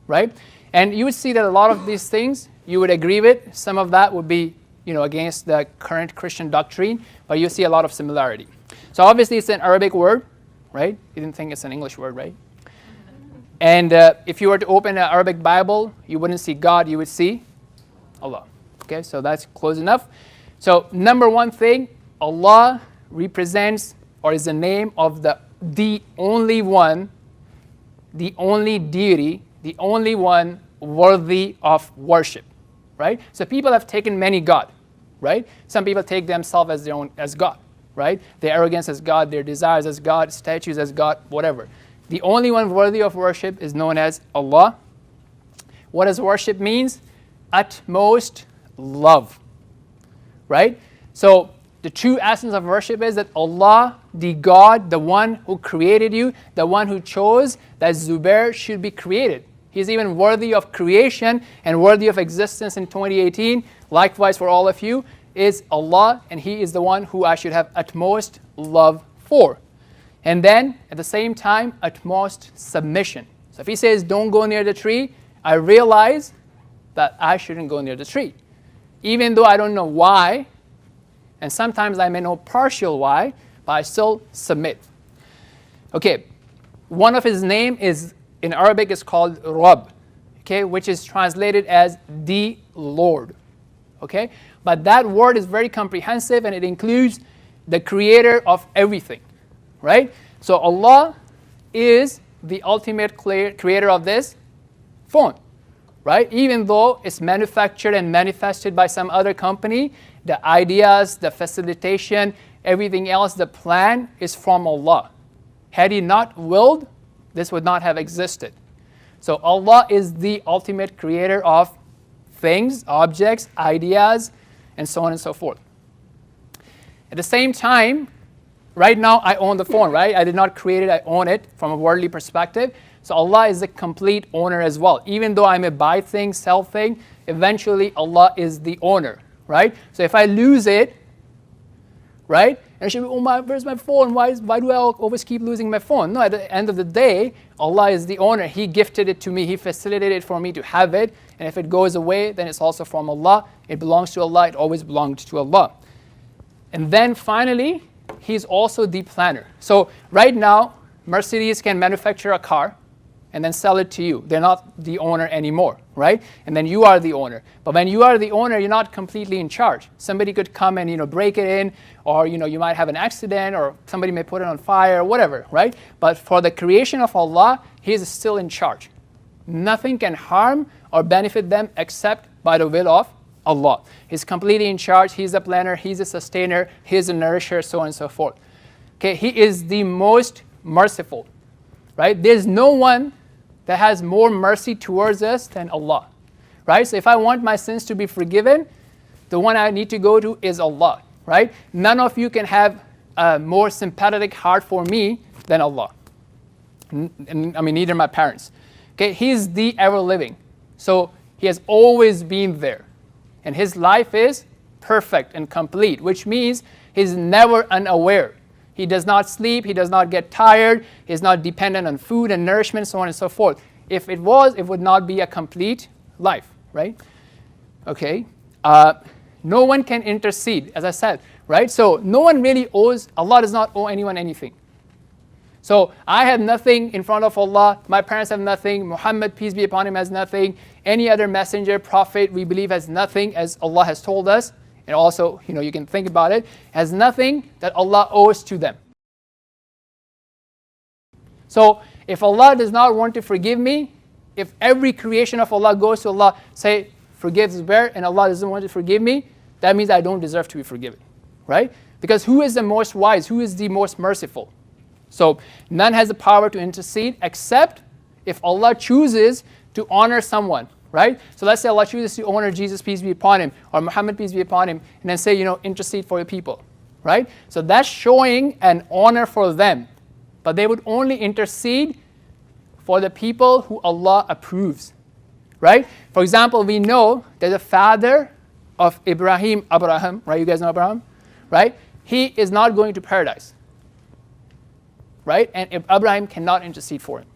right? And you would see that a lot of these things you would agree with. Some of that would be, against the current Christian doctrine, but you see a lot of similarity. So obviously it's an Arabic word, right? You didn't think it's an English word, right? And if you were to open an Arabic Bible, you wouldn't see God, you would see Allah. Okay, so that's close enough. So number one thing, Allah represents or is the name of the only one, the only deity, the only one worthy of worship, right? So people have taken many God, right? Some people take themselves as their own, as God, right? Their arrogance as God, their desires as God, statues as God, whatever. The only one worthy of worship is known as Allah. What does worship means? Utmost love, right? So the true essence of worship is that Allah, the God, the one who created you, the one who chose that Zubair should be created. He's even worthy of creation and worthy of existence in 2018. Likewise for all of you is Allah, and He is the one who I should have utmost love for. And then at the same time, utmost submission. So if He says don't go near the tree, I realize that I shouldn't go near the tree. Even though I don't know why, and sometimes I may know partial why, but I still submit. Okay, one of His name is, in Arabic, is called Rabb, okay, which is translated as the Lord, okay? But that word is very comprehensive and it includes the creator of everything, right? So Allah is the ultimate creator of this phone, right? Even though it's manufactured and manifested by some other company, the ideas, the facilitation, everything else, the plan is from Allah. Had He not willed, this would not have existed. So Allah is the ultimate creator of things, objects, ideas, and so on and so forth. At the same time, right now I own the phone, right? I did not create it, I own it from a worldly perspective. So Allah is the complete owner as well. Even though I may buy things, sell things, eventually Allah is the owner, right? So if I lose it, right? And I should be, where's my phone? Why do I always keep losing my phone? No, at the end of the day, Allah is the owner. He gifted it to me. He facilitated it for me to have it. And if it goes away, then it's also from Allah. It belongs to Allah. It always belonged to Allah. And then finally, He's also the planner. So right now, Mercedes can manufacture a car and then sell it to you. They're not the owner anymore, right? And then you are the owner. But when you are the owner, you're not completely in charge. Somebody could come and break it in, or you might have an accident, or somebody may put it on fire, or whatever, right? But for the creation of Allah, He is still in charge. Nothing can harm or benefit them except by the will of Allah. He's completely in charge. He's the planner. He's the sustainer. He's the nourisher, so on and so forth. Okay, He is the most merciful, right? There's no one that has more mercy towards us than Allah, right? So if I want my sins to be forgiven, the one I need to go to is Allah, right? None of you can have a more sympathetic heart for me than Allah. Neither my parents. Okay, He's the ever-living. So He has always been there. And His life is perfect and complete, which means He's never unaware. He does not sleep, He does not get tired, He is not dependent on food and nourishment, so on and so forth. If it was, it would not be a complete life, right? Okay. No one can intercede, as I said, right? So no one really owes, Allah does not owe anyone anything. So I have nothing in front of Allah, my parents have nothing, Muhammad, peace be upon him, has nothing, any other messenger, prophet, we believe has nothing, as Allah has told us. And also, you can think about it, has nothing that Allah owes to them. So if Allah does not want to forgive me, if every creation of Allah goes to Allah, say, forgive Zubair, and Allah doesn't want to forgive me, that means I don't deserve to be forgiven, right? Because who is the most wise? Who is the most merciful? So none has the power to intercede except if Allah chooses to honor someone. Right? So let's say Allah chooses to honor Jesus, peace be upon him, or Muhammad, peace be upon him, and then say, intercede for your people. Right? So that's showing an honor for them. But they would only intercede for the people who Allah approves. Right? For example, we know that the father of Abraham, right? You guys know Abraham? Right? He is not going to paradise. Right? And Abraham cannot intercede for him.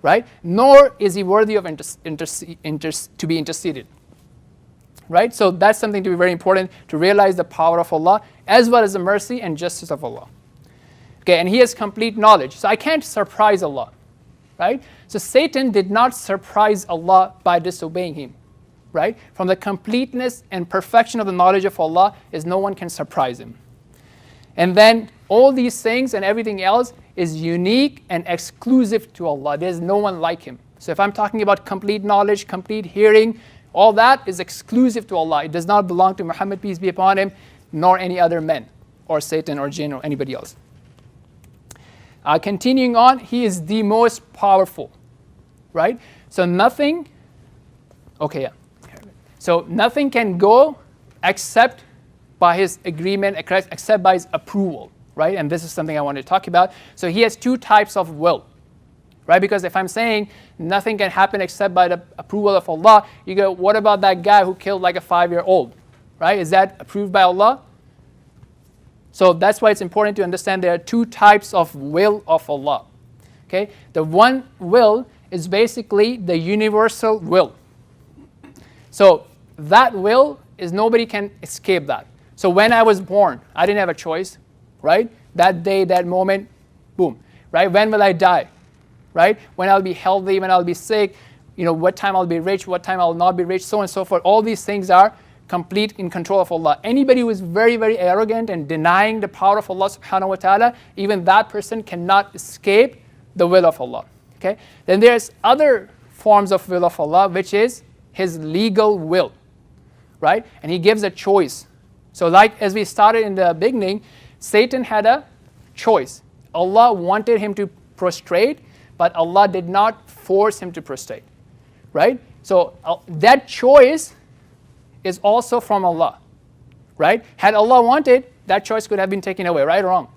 right? Nor is he worthy of to be interceded, right? So that's something to be very important, to realize the power of Allah as well as the mercy and justice of Allah. Okay, and he has complete knowledge. So I can't surprise Allah, right? So Satan did not surprise Allah by disobeying him, right? From the completeness and perfection of the knowledge of Allah is no one can surprise him. And then all these things and everything else is unique and exclusive to Allah. There's no one like him. So if I'm talking about complete knowledge, complete hearing, all that is exclusive to Allah. It does not belong to Muhammad, peace be upon him, nor any other men, or Satan, or jinn, or anybody else. Continuing on, he is the most powerful, right? So nothing, okay, yeah. So nothing can go except by his agreement, except by his approval, right? And this is something I want to talk about. So he has two types of will, right? Because if I'm saying nothing can happen except by the approval of Allah, you go, what about that guy who killed like a 5-year-old, right? Is that approved by Allah? So that's why it's important to understand there are two types of will of Allah. Okay? The one will is basically the universal will. So that will is nobody can escape that. So when I was born, I didn't have a choice, right? That day, that moment, boom, right? When will I die, right? When I'll be healthy, when I'll be sick, what time I'll be rich, what time I'll not be rich, so on and so forth. All these things are complete in control of Allah. Anybody who is very, very arrogant and denying the power of Allah subhanahu wa ta'ala, even that person cannot escape the will of Allah. Okay? Then there's other forms of will of Allah, which is his legal will, right? And he gives a choice. So like as we started in the beginning, Satan had a choice. Allah wanted him to prostrate, but Allah did not force him to prostrate, right? So that choice is also from Allah, right? Had Allah wanted, that choice could have been taken away, right or wrong?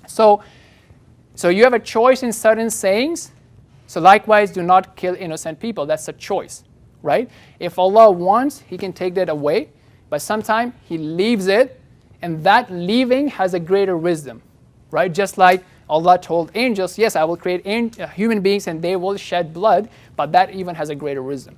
So you have a choice in certain sayings. So likewise, do not kill innocent people. That's a choice, right? If Allah wants, he can take that away, but sometimes he leaves it, and that leaving has a greater wisdom, right? Just like Allah told angels, yes, I will create human beings and they will shed blood, but that even has a greater wisdom.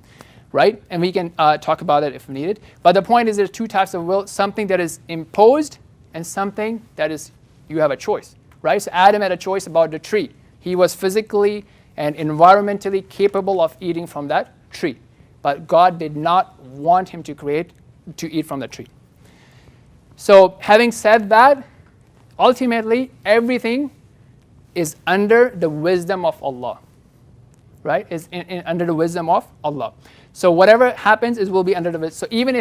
Right? And we can talk about it if needed. But the point is there's two types of will, something that is imposed and something that is, you have a choice. Right? So Adam had a choice about the tree. He was physically and environmentally capable of eating from that tree. But God did not want him to eat from the tree. So having said that, ultimately everything is under the wisdom of Allah. Right? Is under the wisdom of Allah. So whatever happens, it will be under the wisdom. So even